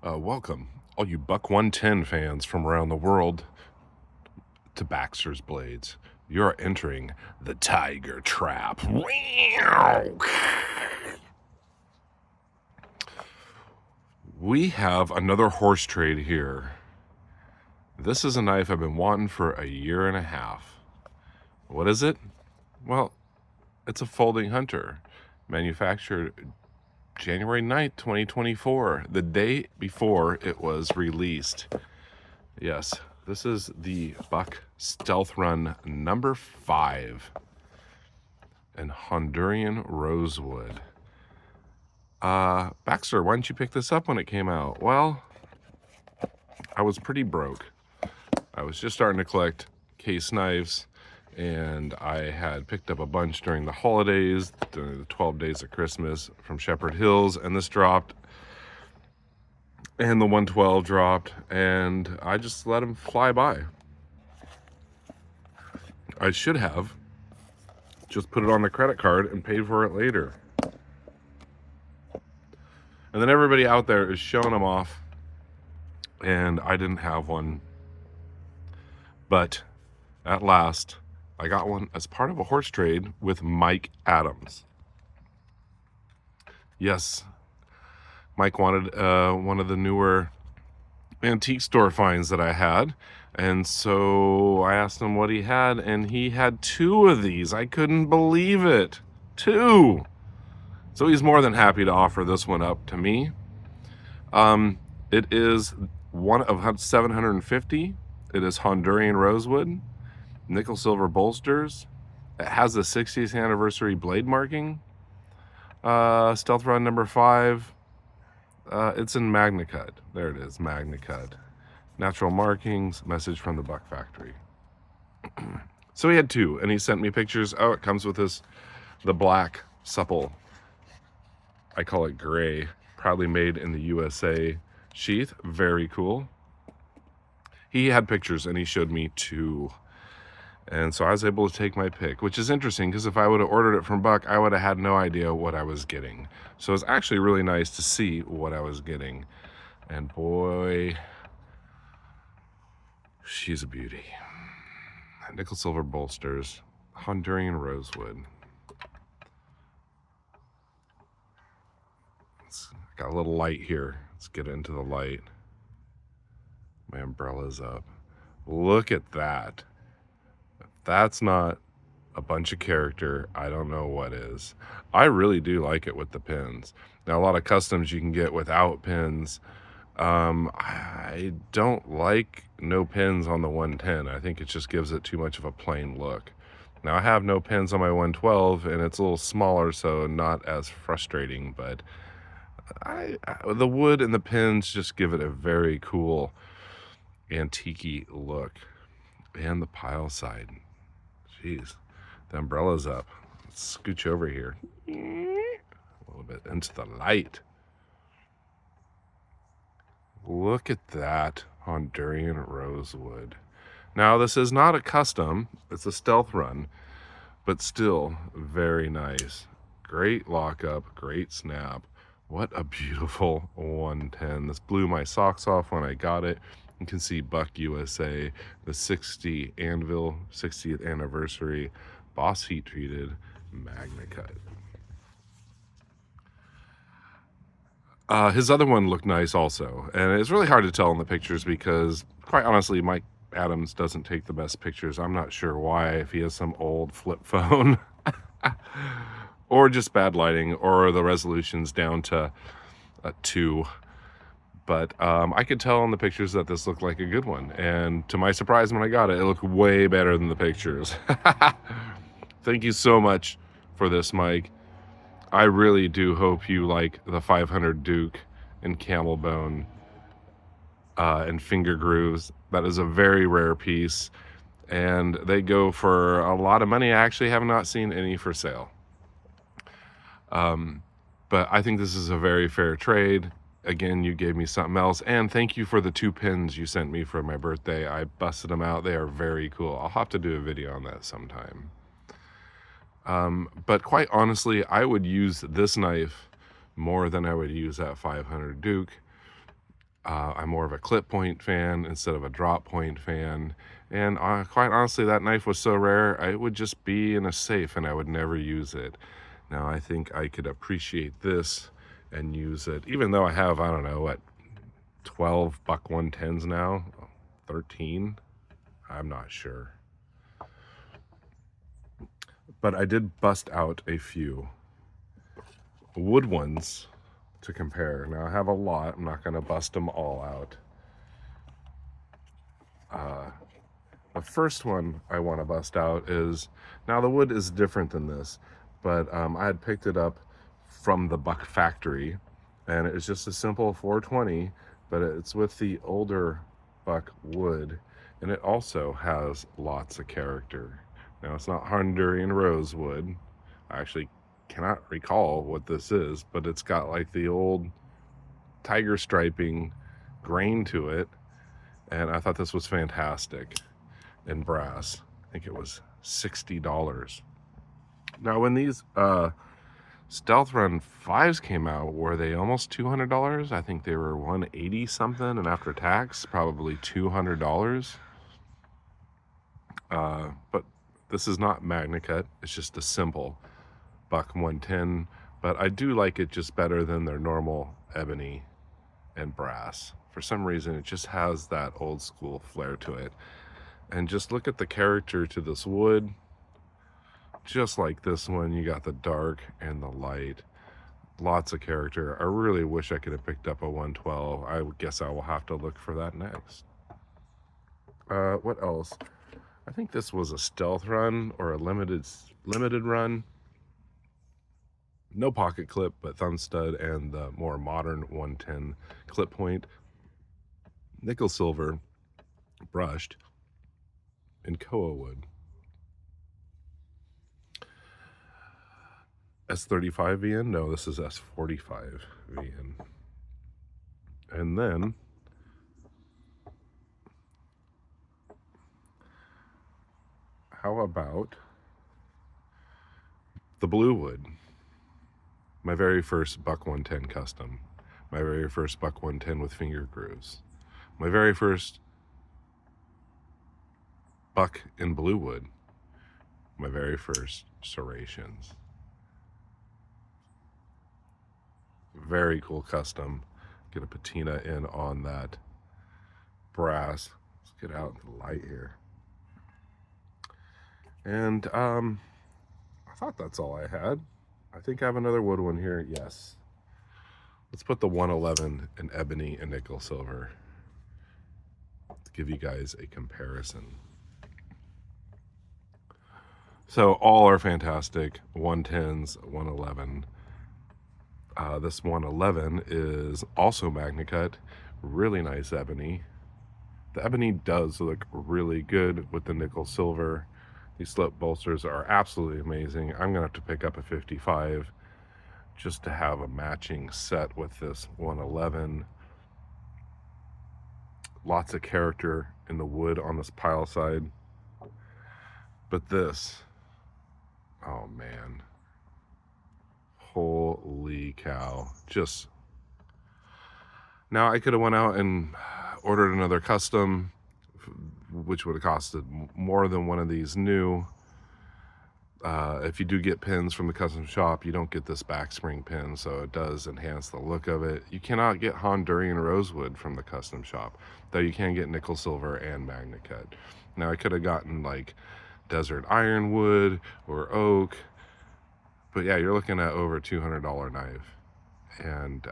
Welcome, all you Buck 110 fans from around the world, to Baxter's Blades. You're entering the Tiger Trap. We have another horse trade here. This is a knife I've been wanting for a year and a half. What is it? Well, it's a folding hunter, manufactured January 9th, 2024, the day before it was released. Yes, this is the Buck Stealth Run number 5 in Honduran Rosewood. Baxter, why didn't you pick this up when it came out? Well, I was pretty broke. I was just starting to collect case knives, and I had picked up a bunch during the holidays, during the 12 days of Christmas from Shepherd Hills, and this dropped, and the 112 dropped, and I just let them fly by. I should have just put it on the credit card and paid for it later. And then everybody out there is showing them off, and I didn't have one. But at last, I got one as part of a horse trade with Mike Adams. Yes, Mike wanted one of the newer antique store finds that I had. And so I asked him what he had, and he had 2 of these. I couldn't believe it. 2! So he's more than happy to offer this one up to me. It is one of 750. It is Honduran Rosewood, nickel silver bolsters. It has the 60th anniversary blade marking. Stealth Run number 5. It's in MagnaCut. There it is, MagnaCut. Natural markings, message from the Buck Factory. So he had 2, and he sent me pictures. Oh, it comes with the black, supple, I call it gray, proudly made in the USA sheath. Very cool. He had pictures, and he showed me 2. And so I was able to take my pick, which is interesting because if I would have ordered it from Buck, I would have had no idea what I was getting. So it was actually really nice to see what I was getting. And boy, she's a beauty. Nickel silver bolsters, Honduran Rosewood. Got a little light here. Let's get into the light. My umbrella's up. Look at that. If that's not a bunch of character, I don't know what is. I really do like it with the pins. Now, a lot of customs you can get without pins. I don't like no pins on the 110. I think it just gives it too much of a plain look. Now, I have no pins on my 112, and it's a little smaller, so not as frustrating, but the wood and the pins just give it a very cool antique-y look. And the pile side. Jeez. The umbrella's up. Let's scooch over here. A little bit into the light. Look at that Honduran Rosewood. Now, this is not a custom. It's a stealth run. But still, very nice. Great lockup. Great snap. What a beautiful 110. This blew my socks off when I got it. You can see Buck USA, the 60 Anvil, 60th anniversary, Boss Heat Treated, MagnaCut. His other one looked nice also. And it's really hard to tell in the pictures because, quite honestly, Mike Adams doesn't take the best pictures. I'm not sure why, if he has some old flip phone. Or just bad lighting, or the resolution's down to 2. But I could tell in the pictures that this looked like a good one. And to my surprise, when I got it, it looked way better than the pictures. Thank you so much for this, Mike. I really do hope you like the 500 Duke and camel bone and finger grooves. That is a very rare piece. And they go for a lot of money. I actually have not seen any for sale. But I think this is a very fair trade. Again, you gave me something else. And thank you for the 2 pins you sent me for my birthday. I busted them out. They are very cool. I'll have to do a video on that sometime. But quite honestly, I would use this knife more than I would use that 500 Duke. I'm more of a clip point fan instead of a drop point fan. And quite honestly, that knife was so rare, it would just be in a safe and I would never use it. Now, I think I could appreciate this and use it, even though I have, I don't know, what, 12 buck 110s now? 13? I'm not sure. But I did bust out a few wood ones to compare. Now, I have a lot. I'm not going to bust them all out. The first one I want to bust out is, now the wood is different than this, but I had picked it up from the Buck factory, and it's just a simple 420, but it's with the older Buck wood, and it also has lots of character. Now, it's not Honduran rosewood. I actually cannot recall what this is, but it's got like the old tiger striping grain to it, and I thought this was fantastic in brass. I think it was $60. Now, when these Stealth Run 5s came out, were they almost $200? I think they were 180 something, and after tax, probably $200. But this is not MagnaCut. It's just a simple Buck 110, but I do like it just better than their normal ebony and brass. For some reason, it just has that old school flair to it. And just look at the character to this wood. Just like this one, you got the dark and the light. Lots of character. I really wish I could have picked up a 112. I guess I will have to look for that next. What else? I think this was a Stealth Run or a limited run. No pocket clip, but thumb stud and the more modern 110 clip point. Nickel silver, brushed, and koa wood. S35 VN? No, this is S45 VN. And then how about the blue wood? My very first Buck 110 custom. My very first Buck 110 with finger grooves. My very first buck in blue wood. My very first serrations. Very cool custom. Get a patina in on that brass. Let's get out the light here. And I thought that's all I had. I think I have another wood one here. Yes. Let's put the 111 in ebony and nickel silver to give you guys a comparison. So all are fantastic. 110s, 111. This 111 is also MagnaCut. Really nice ebony. The ebony does look really good with the nickel silver. These slip bolsters are absolutely amazing. I'm gonna have to pick up a 55 just to have a matching set with this 111. Lots of character in the wood on this pile side. But this, oh man, holy cow. Just, now I could have went out and ordered another custom, which would have costed more than one of these new. If you do get pins from the custom shop, you don't get this back spring pin, so it does enhance the look of it. You cannot get Honduran rosewood from the custom shop, though you can get nickel silver and MagnaCut. Now I could have gotten like desert ironwood or oak, but yeah, you're looking at over $200 knife. And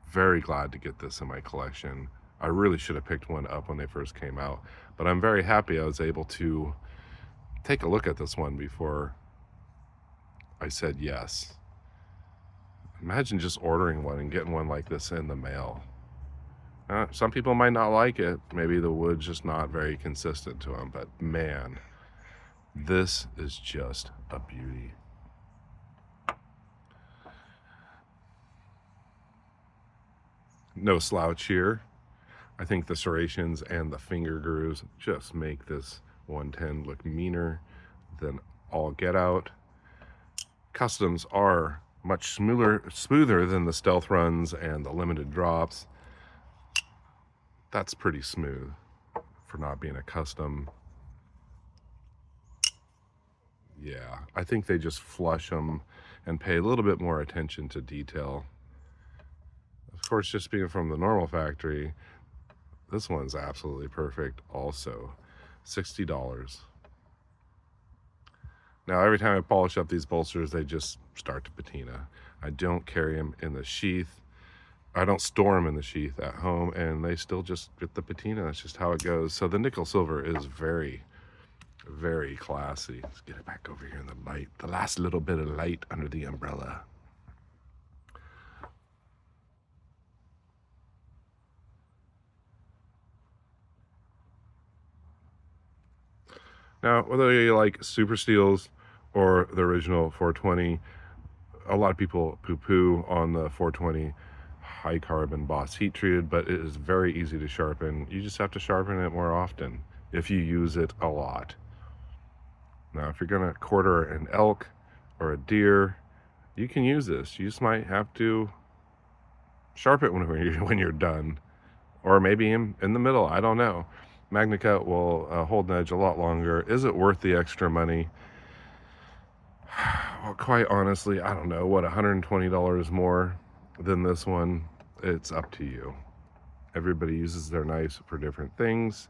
very glad to get this in my collection. I really should have picked one up when they first came out, but I'm very happy I was able to take a look at this one before I said yes. Imagine just ordering one and getting one like this in the mail. Some people might not like it. Maybe the wood's just not very consistent to them, but man, this is just a beauty. No slouch here. I think the serrations and the finger grooves just make this 110 look meaner than all get out. Customs are much smoother than the stealth runs and the limited drops. That's pretty smooth for not being a custom. Yeah, I think they just flush them and pay a little bit more attention to detail. Of course, just being from the normal factory, this one's absolutely perfect also. $60. Now, every time I polish up these bolsters, they just start to patina. I don't carry them in the sheath. I don't store them in the sheath at home, and they still just get the patina. That's just how it goes. So the nickel silver is very, very classy. Let's get it back over here in the light. The last little bit of light under the umbrella. Now, whether you like super steels or the original 420, a lot of people poo-poo on the 420 high carbon Boss heat treated, but it is very easy to sharpen. You just have to sharpen it more often if you use it a lot. Now, if you're gonna quarter an elk or a deer, you can use this. You just might have to sharpen it when you're done, or maybe in the middle. I don't know. MagnaCut will hold an edge a lot longer. Is it worth the extra money? Well, quite honestly, I don't know. What, $120 more than this one? It's up to you. Everybody uses their knives for different things.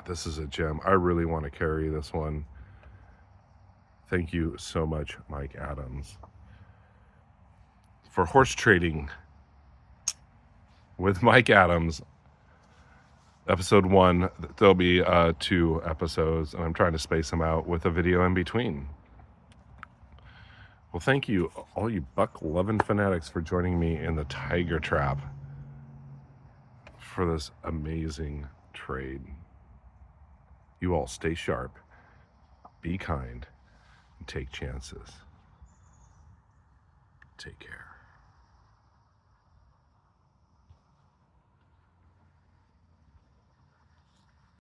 This is a gem. I really want to carry this one. Thank you so much, Mike Adams. For Horse Trading with Mike Adams, episode 1, there'll be 2 episodes, and I'm trying to space them out with a video in between. Well, thank you, all you buck-loving fanatics, for joining me in the Tiger Trap for this amazing trade. You all stay sharp, be kind, and take chances. Take care.